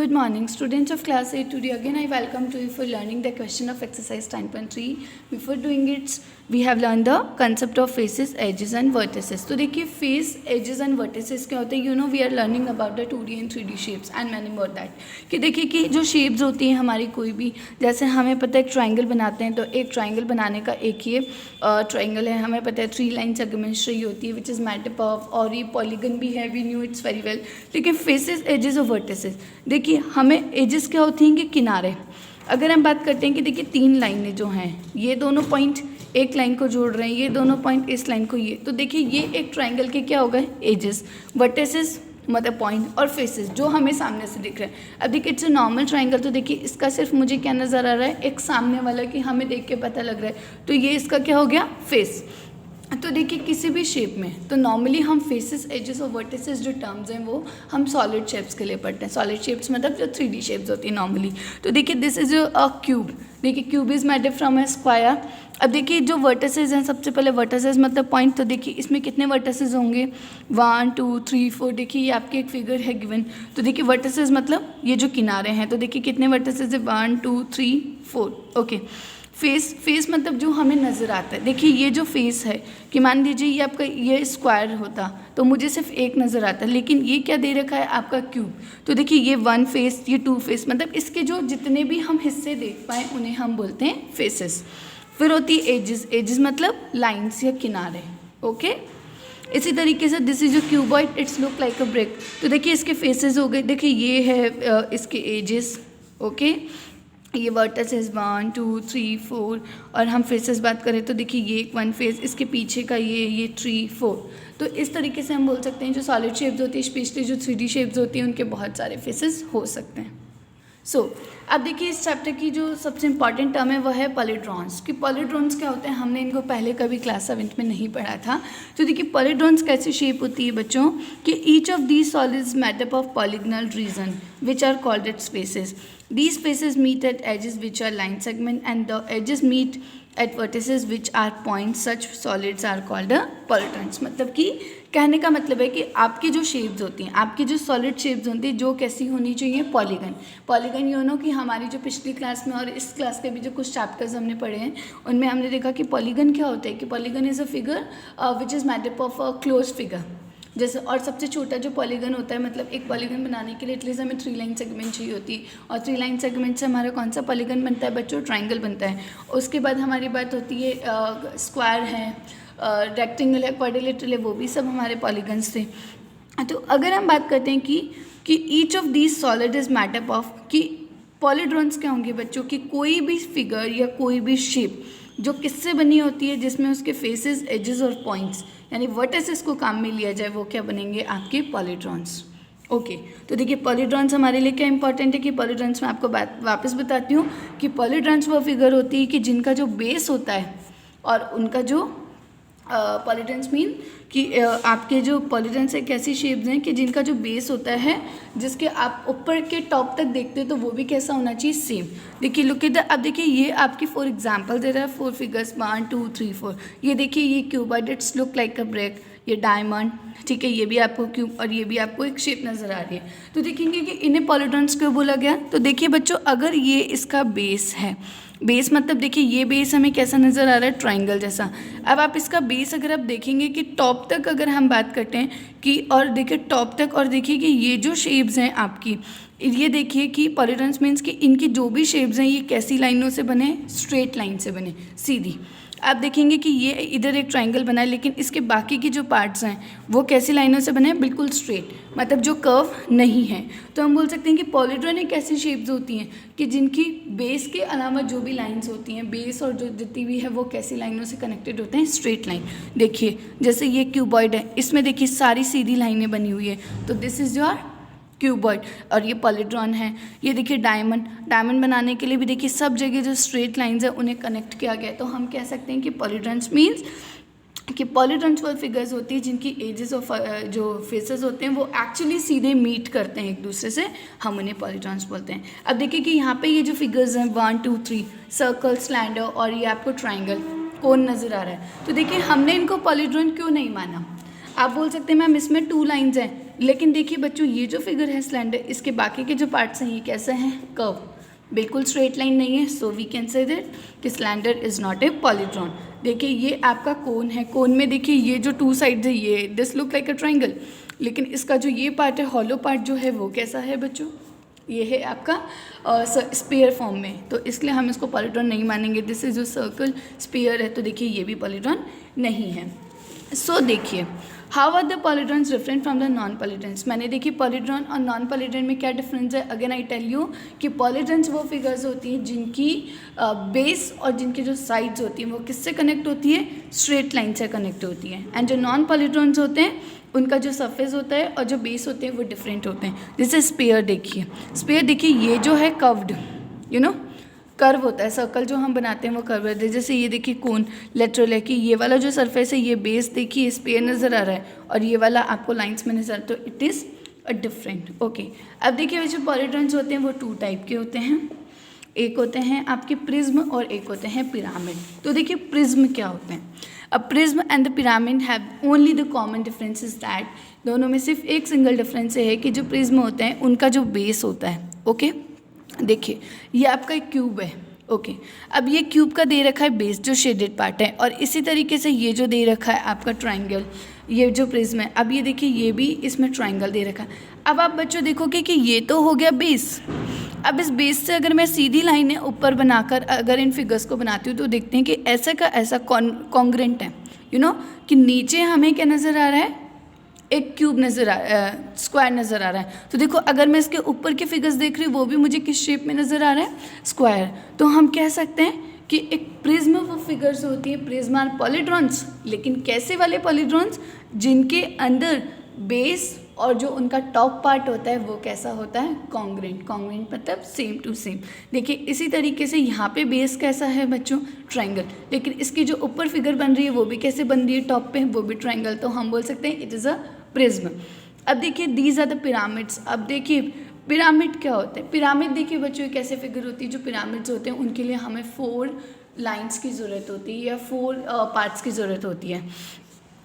Good morning, students of class 8. Today again I welcome to you for learning the question of exercise 10.3. Before doing it, we have learned the concept of faces, edges and vertices. तो देखिए face, edges and vertices क्या होते हैं? You know we are learning about the 2D and 3D shapes and many more that. कि देखिए कि जो shapes होती हैं हमारी कोई भी, जैसे हमें पता है ट्राइंगल बनाते हैं तो एक ट्राइंगल बनाने का एक ये ट्राइंगल है, हमें पता है 3 लाइन सेगमेंट्री होती है which is made up of, और ये पॉलीगन भी है, we knew its very well. लेकिन फेसेस, एजेस और वर्टिसेस, देखिए हमें एजेस क्या होती हैं कि किनारे. अगर हम बात करते हैं कि देखिए 3 लाइनें जो हैं, ये दोनों पॉइंट एक लाइन को जोड़ रहे हैं, ये दोनों पॉइंट इस लाइन को, ये तो देखिए ये एक ट्राइंगल के क्या हो गए एजेस. वर्टिसेस मतलब पॉइंट, और फेसेस जो हमें सामने से दिख रहे हैं. अब देखिए इट्स अ नॉर्मल ट्राइंगल, तो देखिए इसका सिर्फ मुझे क्या नज़र आ रहा है, एक सामने वाला कि हमें देख के पता लग रहा है, तो ये इसका क्या हो गया फेस. तो देखिए किसी भी शेप में तो नॉर्मली हम फेसेस, एजेस और वर्टिसेस जो टर्म्स हैं वो हम सॉलिड शेप्स के लिए पढ़ते हैं. सॉलिड शेप्स मतलब जो 3D शेप्स होती हैं नॉर्मली. तो देखिए दिस इज अ क्यूब. देखिए cube is made from a square. अब देखिए जो वर्टिसेस हैं, सबसे पहले वर्टिसेस मतलब पॉइंट, तो देखिए इसमें कितने वर्टिसेस होंगे 1 2 3 4. देखिए ये आपके एक फिगर है गिवन. तो देखिए वर्टिसेस मतलब ये जो किनारे हैं, तो देखिए कितने वर्टिसेस है 1 2 3 4. ओके. फेस मतलब जो हमें नज़र आता है. देखिए ये जो फेस है कि मान लीजिए ये आपका ये स्क्वायर होता तो मुझे सिर्फ एक नज़र आता, लेकिन ये क्या दे रखा है आपका क्यूब. तो देखिए ये 1 फेस, ये 2 फेस, मतलब इसके जो जितने भी हम हिस्से देख पाएँ उन्हें हम बोलते हैं फेसेस. फिर होती है एजेस. एजेस मतलब लाइन्स या किनारे. ओके. इसी तरीके से this is a cuboid, it's look like a brick. तो देखिए इसके फेसेस हो गए. देखिए ये है इसके एजेस. ओके. ये वर्टिसेस 1 2 3 4, और हम फेसेस बात करें तो देखिए ये एक 1 फेस, इसके पीछे का ये 3 4. तो इस तरीके से हम बोल सकते हैं जो सॉलिड शेप्स होती है, स्पेशली जो 3D शेप्स होती हैं, उनके बहुत सारे फेसेस हो सकते हैं. अब देखिए इस चैप्टर की जो सबसे इंपॉर्टेंट टर्म है वह है पॉलीड्रॉन्स. कि पॉलीड्रॉन्स क्या होते हैं, हमने इनको पहले कभी क्लास 7 में नहीं पढ़ा था. तो देखिए पॉलीड्रॉन्स कैसी शेप होती है बच्चों, कि each of these solids made up of polygonal region which are called its faces. These faces meet at edges which are line segment, and the edges meet at vertices which are points. Such solids are called a polydrons. मतलब कि कहने का मतलब है कि आपकी जो shapes होती हैं, आपकी जो सॉलिड शेप्स होती हैं, जो कैसी होनी चाहिए पॉलीगन. पॉलीगन यू नो कि हमारी जो पिछली क्लास में और इस क्लास के भी जो कुछ चैप्टर्स हमने पढ़े हैं उनमें हमने देखा कि पॉलीगन क्या होता है, कि polygon is a figure which is made up of a close figure. जैसे और सबसे छोटा जो पॉलीगन होता है, मतलब एक पॉलीगन बनाने के लिए एटलीस्ट हमें 3 लाइन सेगमेंट चाहिए होती है, और 3 लाइन सेगमेंट से हमारा कौन सा पॉलीगन बनता है बच्चों, ट्राइंगल बनता है. उसके बाद हमारी बात होती है स्क्वायर है, रेक्टेंगल है, क्वाड्रिलेटरल है, वो भी सब हमारे पॉलीगन्स थे. तो अगर हम बात करते हैं कि each of these solid is made up of, कि पॉलीड्रॉन्स क्या होंगे बच्चों, कि कोई भी फिगर या कोई भी शेप जो किससे बनी होती है, जिसमें उसके फेसेस, एजेस और पॉइंट्स यानी वर्टिसेस को काम में लिया जाए, वो क्या बनेंगे आपके पॉलीड्रॉन्स. ओके. तो देखिए पॉलीड्रॉन्स हमारे लिए क्या इंपॉर्टेंट है, कि पॉलीड्रॉन्स में आपको वापस बताती हूँ कि पॉलीड्रॉन्स वो फिगर होती है कि जिनका जो बेस होता है और उनका जो पॉलीड्रॉन्स मीन कि आपके जो पॉलीड्रॉन्स एक ऐसी शेप्स हैं कि जिनका जो बेस होता है, जिसके आप ऊपर के टॉप तक देखते हो तो वो भी कैसा होना चाहिए सेम. देखिए लुक एट द, अब देखिए ये आपकी 4 एग्जांपल दे रहा है, 4 फिगर्स 1 2 3 4. ये देखिए ये cuboid, it's look like a brick. ये डायमंड, ठीक है, ये भी आपको क्यूब, और ये भी आपको एक शेप नज़र आ रही है. तो देखेंगे कि इन्हें पॉलीड्रॉन्स क्यों बोला गया. तो देखिए बच्चों अगर ये इसका बेस है, बेस मतलब देखिए ये बेस हमें कैसा नज़र आ रहा है, ट्राइंगल जैसा. अब आप इसका बेस अगर आप देखेंगे कि टॉप तक अगर हम बात करते हैं कि, और देखिए टॉप तक, और देखिए कि ये जो शेप्स हैं आपकी, ये देखिए कि पॉलीड्रॉन्स मीन्स कि इनकी जो भी शेप्स हैं ये कैसी लाइनों से बने, स्ट्रेट लाइन से बने, सीधी. आप देखेंगे कि ये इधर एक ट्राइंगल बना है, लेकिन इसके बाकी की जो पार्ट्स हैं वो कैसी लाइनों से बने हैं, बिल्कुल स्ट्रेट, मतलब जो कर्व नहीं है. तो हम बोल सकते हैं कि पॉलीड्रॉन एक ऐसी शेप्स होती हैं कि जिनकी बेस के अलावा जो भी लाइंस होती हैं, बेस और जो जितनी भी है वो कैसी लाइनों से कनेक्टेड होते हैं, स्ट्रेट लाइन. देखिए जैसे ये क्यूबॉइड है, इसमें देखिए सारी सीधी लाइनें बनी हुई है, तो दिस इज़ योर क्यूबॉइड. और ये पॉलीड्रॉन है. ये देखिए डायमंड, डायमंड बनाने के लिए भी देखिए सब जगह जो स्ट्रेट लाइंस है उन्हें कनेक्ट किया गया है. तो हम कह सकते हैं कि पॉलीड्रॉन्स मीन्स कि पॉलीड्रॉन्स वो फिगर्स होती है जिनकी एजेस ऑफ जो फेसेस होते हैं वो एक्चुअली सीधे मीट करते हैं एक दूसरे से, हम उन्हें पॉलीड्रॉन्स बोलते हैं. अब देखिए कि यहाँ पे ये जो फिगर्स हैं 1 2 3, सर्कल, सिलेंडर, और ये आपको ट्राइंगल, कोन नज़र आ रहा है. तो देखिए हमने इनको पॉलीड्रॉन क्यों नहीं माना. आप बोल सकते हैं मैम इसमें 2 लाइन्स हैं, लेकिन देखिए बच्चों, ये जो फिगर है स्लेंडर, इसके बाकी के जो पार्ट्स हैं ये कैसे हैं? कर्व, बिल्कुल स्ट्रेट लाइन नहीं है। So we can say that कि cylinder is not a polyhedron. देखिए ये आपका कोन है, कोन में देखिए ये जो टू साइड्स है ये this look like a triangle, लेकिन इसका जो ये पार्ट है, हॉलो पार्ट जो है वो कैसा है बच्चों? ये है आपका स्पेयर फॉर्म में, तो इसलिए हम इसको पॉलीड्रॉन नहीं मानेंगे। दिस इज जो सर्कल स्पेयर है, तो देखिए ये भी पॉलीड्रॉन नहीं है। सो देखिए, how are the polyhedrons different from the non polyhedrons. मैंने देखिए पॉलीड्रॉन और नॉन पॉलीड्रॉन में क्या डिफरेंस है। अगेन आई टेल यू कि पॉलीड्रॉन्स वो फिगर्स होती हैं जिनकी बेस और जिनकी जो साइड्स होती हैं वो किससे कनेक्ट होती है? स्ट्रेट लाइन से कनेक्ट होती है। एंड जो नॉन पॉलीड्रॉन्स होते हैं उनका जो सरफेस होता है और जो बेस होते हैं वो डिफरेंट होते हैं। जैसे स्पेयर देखिए, स्पेयर देखिए ये जो है कर्व्ड, यू नो कर्व होता है, सर्कल जो हम बनाते हैं वो कर्व है। जैसे ये देखिए कोन लेटरल है कि ये वाला जो सरफेस है ये बेस देखिए स्पेयर नज़र आ रहा है और ये वाला आपको लाइंस में नज़र, तो it is a different. Okay, अब देखिए जो पॉलीड्रॉन्स होते हैं वो टू टाइप के होते हैं। एक होते हैं आपके प्रिज्म और एक होते हैं पिरामिड। तो देखिए प्रिज्म क्या होते हैं? अब prism and the pyramid have only the common difference is that, दोनों में सिर्फ एक सिंगल डिफरेंस है कि जो प्रिज्म होते हैं उनका जो बेस होता है, ओके देखिए ये आपका एक क्यूब है। ओके, अब ये क्यूब का दे रखा है बेस जो शेडेड पार्ट है, और इसी तरीके से ये जो दे रखा है आपका ट्राइंगल, ये जो प्रिज्म है, अब ये देखिए ये भी इसमें ट्राइंगल दे रखा है। अब आप बच्चों देखोगे कि ये तो हो गया बेस। अब इस बेस से अगर मैं सीधी लाइनें ऊपर बनाकर अगर इन फिगर्स को बनाती हूँ तो देखते हैं कि ऐसा का ऐसा कॉन्ग्रेंट है, यू नो कि नीचे हमें क्या नज़र आ रहा है? एक क्यूब नज़र स्क्वायर नज़र आ रहा है। तो देखो अगर मैं इसके ऊपर के फिगर्स देख रही हूँ वो भी मुझे किस शेप में नज़र आ रहा है? स्क्वायर। तो हम कह सकते हैं कि एक प्रिज्म वो फिगर्स होती है, प्रिज्म आर पॉलीड्रॉन्स, लेकिन कैसे वाले पॉलीड्रॉन्स? जिनके अंदर बेस और जो उनका टॉप पार्ट होता है वो कैसा होता है? कॉन्ग्रेंट। कॉन्ग्रेंट मतलब सेम टू सेम। देखिए इसी तरीके से यहाँ पे बेस कैसा है बच्चों? ट्राइंगल, लेकिन इसकी जो ऊपर फिगर बन रही है वो भी कैसे बन रही है? टॉप पे, वो भी ट्राइंगल। तो हम बोल सकते हैं इट इज़ अ प्रिज्म। अब देखिए दीज आर द पिरामिड्स। अब देखिए पिरामिड क्या होते हैं? पिरामिड देखिए बच्चों कैसे फिगर होती है? जो पिरामिड्स होते हैं उनके लिए हमें 4 लाइन्स की ज़रूरत होती है या 4 पार्ट्स की ज़रूरत होती है।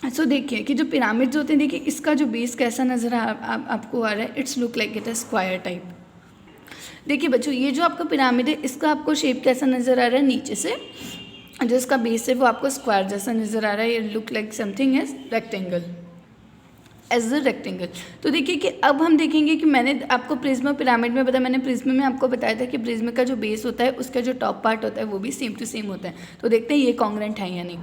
सो देखिए कि जो पिरामिड्स होते हैं, देखिए इसका जो बेस कैसा नज़र आपको आ रहा है? It's look like it a square type. देखिए बच्चों ये जो आपका पिरामिड है इसका आपको शेप कैसा नज़र आ रहा है? नीचे से जो इसका बेस है वो आपको स्क्वायर जैसा नज़र आ रहा है। ये look like something as rectangle, as a rectangle. तो देखिए कि अब हम देखेंगे कि मैंने आपको प्रिज्म पिरामिड में बताया, मैंने प्रिज्म में आपको बताया था कि प्रिज्म का जो बेस होता है उसका जो टॉप पार्ट होता है वो भी सेम टू सेम होता है। तो देखते हैं ये कॉन्ग्रेंट है या नहीं।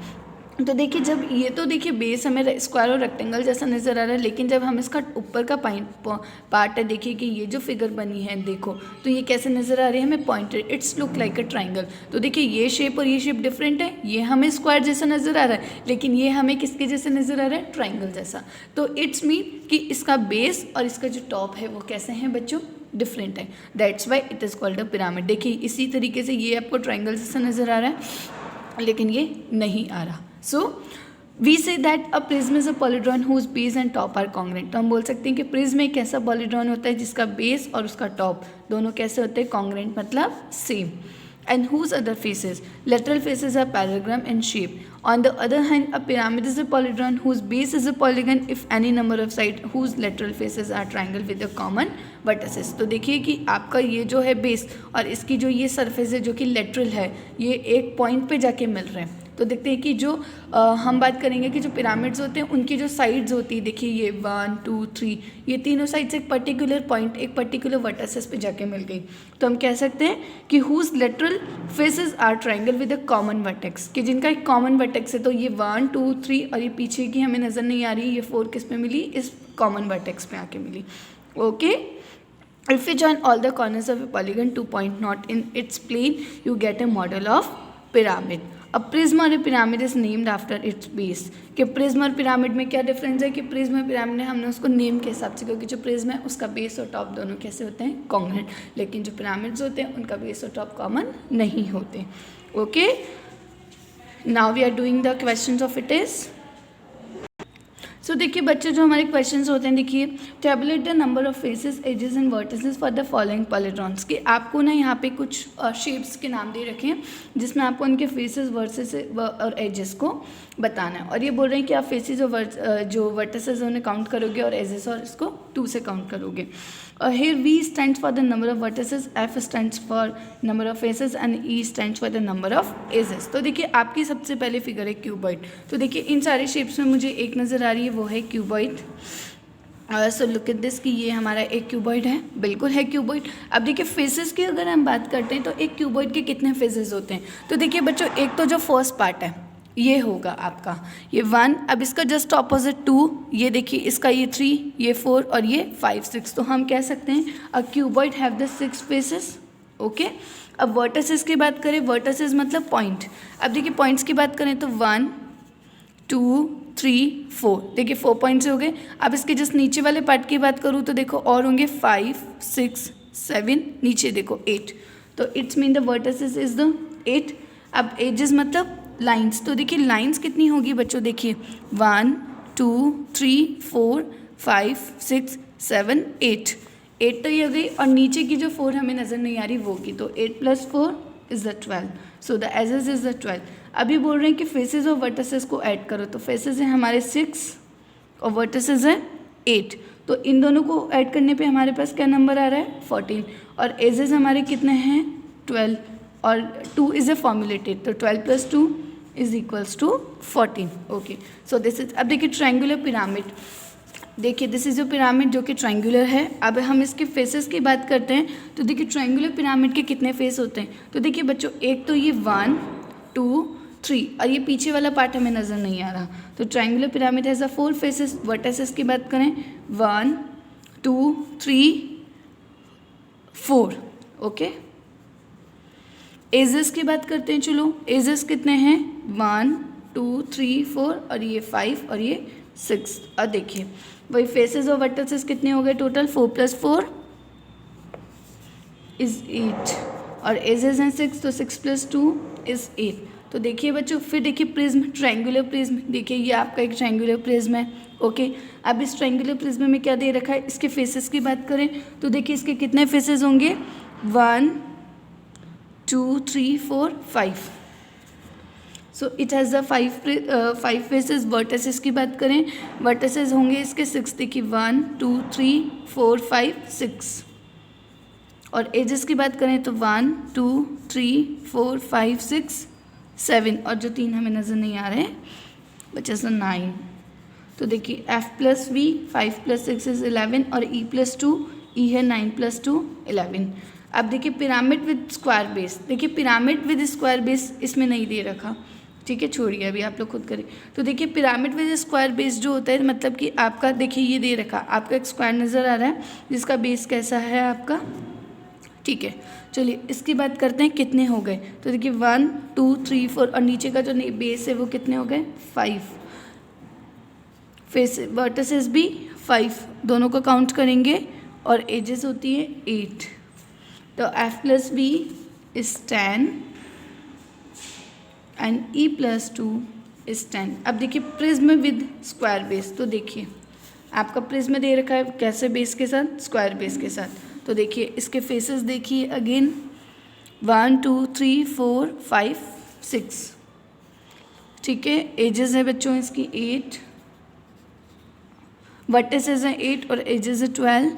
तो देखिए जब ये तो देखिए बेस हमें स्क्वायर और रेक्टेंगल जैसा नज़र आ रहा है, लेकिन जब हम इसका ऊपर का पार्ट है देखिए कि ये जो फिगर बनी है देखो, तो ये कैसे नज़र आ रही है हमें? Pointed. It's look like a triangle. तो देखिए ये शेप और ये शेप डिफरेंट है, ये हमें स्क्वायर जैसा नज़र आ रहा है लेकिन ये हमें किसके जैसे नज़र आ रहा है? ट्राइंगल जैसा। तो इट्स मीन कि इसका बेस और इसका जो टॉप है वो कैसे हैं बच्चों? डिफरेंट है। That's why it is called a pyramid. देखिए इसी तरीके से ये आपको ट्राइंगल जैसा नज़र आ रहा है लेकिन ये नहीं आ रहा। So we say that a prism is a polygon whose base and top are congruent। तो हम बोल सकते हैं कि प्रिज्म एक ऐसा पॉलीड्रॉन होता है जिसका बेस और उसका टॉप दोनों कैसे होते हैं? कॉन्ग्रेंट मतलब same. And whose other faces? Lateral faces are parallelogram in shape. On the other hand, a pyramid is a polygon whose base is a polygon if any number of sides whose lateral faces are triangle with a common vertices। तो देखिए कि आपका ये जो है base और इसकी जो ये सरफेस है जो कि लेटरल है, ये एक पॉइंट पे जाके मिल रहे हैं। तो देखते हैं कि जो हम बात करेंगे कि जो पिरामिड्स होते हैं उनकी जो साइड्स होती है, देखिए ये 1 2 3 ये तीनों साइड्स एक पर्टिकुलर पॉइंट, एक पर्टिकुलर वर्टिसेस पे जाके मिल गई। तो हम कह सकते हैं कि whose lateral faces are triangle with a common vertex, कि जिनका एक कॉमन वर्टेक्स है। तो ये 1 2 3 और ये पीछे की हमें नज़र नहीं आ रही, ये 4 किस में मिली? इस कॉमन वर्टेक्स पे आके मिली। Okay, if you join all the corners of a polygon to point not in its plane you get a model of pyramid। अब प्रिज्म और pyramid is named after it's base. कि prism और pyramid में क्या difference है? कि prism और pyramid ने हमने उसको नेम के हिसाब से, क्योंकि जो प्रिज्म है उसका बेस और टॉप दोनों कैसे होते हैं? कॉन्ग्रेंट। लेकिन जो पिरामिड्स होते हैं उनका बेस और टॉप कॉमन नहीं होते। Okay, now we are doing the questions of it is. So देखिए बच्चे, जो हमारे क्वेश्चंस होते हैं, देखिए tabulate the number of faces, edges and vertices for the following polyhedrons, कि आपको ना यहाँ पे कुछ शेप्स के नाम दे रखे हैं जिसमें आपको उनके फेसेस, वर्सेस और एजेस को बताना है। और ये बोल रहे हैं कि आप फेसेस और जो वर्टिसेस उन्हें काउंट करोगे और एजेस और इसको 2 से काउंट करोगे। Here V stands for the number of vertices, F stands for number of faces and E stands for the number of edges। तो देखिए आपकी सबसे पहले फिगर है क्यूबॉइड। तो देखिए इन सारे शेप्स में मुझे एक नज़र आ रही है, वो है cuboid. So look at this कि ये हमारा एक क्यूबॉइड है, बिल्कुल है क्यूबॉइड। अब देखिए फेसेस की अगर हम बात करते हैं तो एक क्यूबॉइड के कितने फेसेस होते हैं? तो देखिए बच्चों, एक तो जो फर्स्ट पार्ट है ये होगा आपका, ये 1। अब इसका जस्ट ऑपोजिट 2, ये देखिए इसका ये 3, ये 4 और ये 5, 6। तो हम कह सकते हैं a cuboid have the 6 faces. Okay. अब वर्टिसेस की बात करें, वर्टिसेस मतलब पॉइंट। अब देखिए पॉइंट्स की बात करें तो 1 2 3 4, देखिए 4 पॉइंट्स हो गए। अब इसके जस्ट नीचे वाले पार्ट की बात करूँ तो देखो और होंगे 5 6 7, नीचे देखो 8। तो it's mean the vertices is the 8। अब एजेस मतलब लाइंस। तो देखिए लाइंस कितनी होगी बच्चों, देखिए 1 2 3 4 5 6 7 8, 8 तो ये हो गई, और नीचे की जो 4 हमें नज़र नहीं आ रही वो की, तो 8 + 4 is the 12। So the edges is the 12। अभी बोल रहे हैं कि फेसेस और वर्टिसेस को ऐड करो, तो फेसेस हैं हमारे 6 और वर्टिसेस हैं 8। तो इन दोनों को ऐड करने पे हमारे पास क्या नंबर आ रहा है? 14। और एजेस हमारे कितने हैं? 12, और 2 इज़ ए फॉर्मुलेटेड, तो 12 + 2 is equals to 14। Okay. So this is, अब देखिए ट्रायंगुलर पिरामिड, देखिए दिस इज अ पिरामिड जो कि ट्रायंगुलर है। अब हम इसके फेसेस की बात करते हैं तो देखिए ट्रायंगुलर पिरामिड के कितने फेस होते हैं? तो देखिए बच्चों, एक तो ये 1 2 3, और ये पीछे वाला पार्ट हमें नज़र नहीं आ रहा। तो triangular pyramid has a 4 faces. Vertices की बात करें 1 2 3 4। ओके। एजेस की बात करते हैं, चलो एजेस कितने हैं? 1 2 3 4, और ये 5 और ये 6। और देखिए वही फेसेस और वर्टिसेस कितने हो गए टोटल? 4 + 4 इज़ 8, और एजेस हैं 6, तो 6 + 2 इज़ 8। तो देखिए बच्चों, फिर देखिए प्रिज्म, ट्रायंगुलर प्रिज्म, देखिए ये आपका एक ट्रायंगुलर प्रिज्म है। ओके। अब इस ट्रायंगुलर प्रिज्म में क्या दे रखा है? इसके फेसेस की बात करें तो देखिए इसके कितने फेसेस होंगे? 1 2 3 4 5। So it has the 5 faces. Vertices की बात करें, वर्टिसेस होंगे इसके 6, देखिए 1 2 3 4 5 6। और एजेस की बात करें तो 1 2 3 4 5 6 7, और जो 3 हमें नज़र नहीं आ रहे हैं बच्चे 9। तो देखिए F + V, 5 + 6 इज़ 11, और E + 2, E है 9 + 2 11। अब देखिए पिरामिड विद स्क्वायर बेस, देखिए पिरामिड विद स्क्वायर बेस इसमें नहीं दे रखा, ठीक है, छोड़िए अभी आप लोग खुद करें। तो देखिए पिरामिड विद स्क्वायर बेस जो होता है, मतलब कि आपका देखिए ये दे रखा, आपका एक स्क्वायर नज़र आ रहा है जिसका बेस कैसा है आपका, ठीक है। चलिए इसकी बात करते हैं कितने हो गए। तो देखिए 1 2 3 4, और नीचे का जो बेस है वो कितने हो गए? 5। फेस वर्टिसेस भी 5, दोनों को काउंट करेंगे, और एजेस होती है 8। तो F + V is 10 and E + 2 is 10। अब देखिए प्रिज्म विद स्क्वायर बेस, तो देखिए आपका प्रिज्म दे रखा है कैसे बेस के साथ? स्क्वायर बेस के साथ। तो देखिए इसके फेसेस देखिए अगेन 1 2 3 4 5 6, ठीक है। एजेस है बच्चों इसकी 8, वर्टिसेस हैं 8, और एजेस है 12,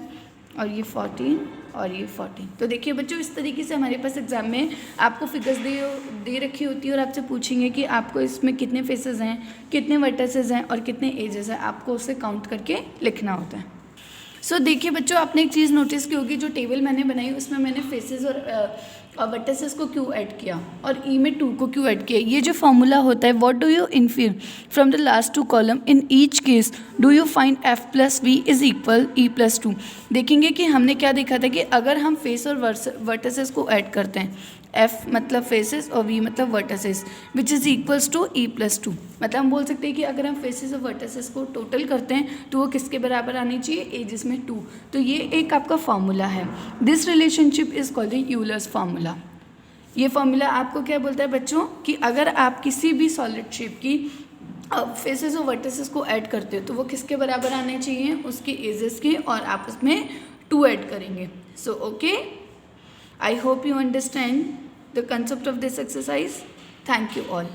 और ये 14 और ये 14। तो देखिए बच्चों, इस तरीके से हमारे पास एग्जाम में आपको फिगर्स दे रखी होती है, और आपसे पूछेंगे कि आपको इसमें कितने फेसेस हैं, कितने वर्टिसेस हैं और कितने एजेस हैं, आपको उसे काउंट करके लिखना होता है। सो देखिए बच्चों, आपने एक चीज़ नोटिस की होगी, जो टेबल मैंने बनाई उसमें मैंने फेसेस और वर्टिसेस को क्यों ऐड किया और ई में 2 को क्यों ऐड किया। ये जो फॉर्मूला होता है, what do you infer from the last 2 column in each case do you find F + V is equal E + 2। देखेंगे कि हमने क्या देखा था कि अगर हम फेस और वर्टिसेस को ऐड करते हैं, F मतलब फेसेस और V मतलब vertices, which is equals to E + 2। मतलब हम बोल सकते हैं कि अगर हम फेसेस और वर्टिसेस को टोटल करते हैं तो वो किसके बराबर आनी चाहिए? एजेस में 2। तो ये एक आपका फार्मूला है। This relationship is called Euler's formula. ये फार्मूला आपको क्या बोलता है बच्चों कि अगर आप किसी भी सॉलिड शेप की अब फेसेस और वर्टिसेस को ऐड करते हो तो वो किसके बराबर आने चाहिए, उसकी एजेस के, और आप उसमें 2 ऐड करेंगे. So okay, I hope you understand the concept of this exercise. Thank you all.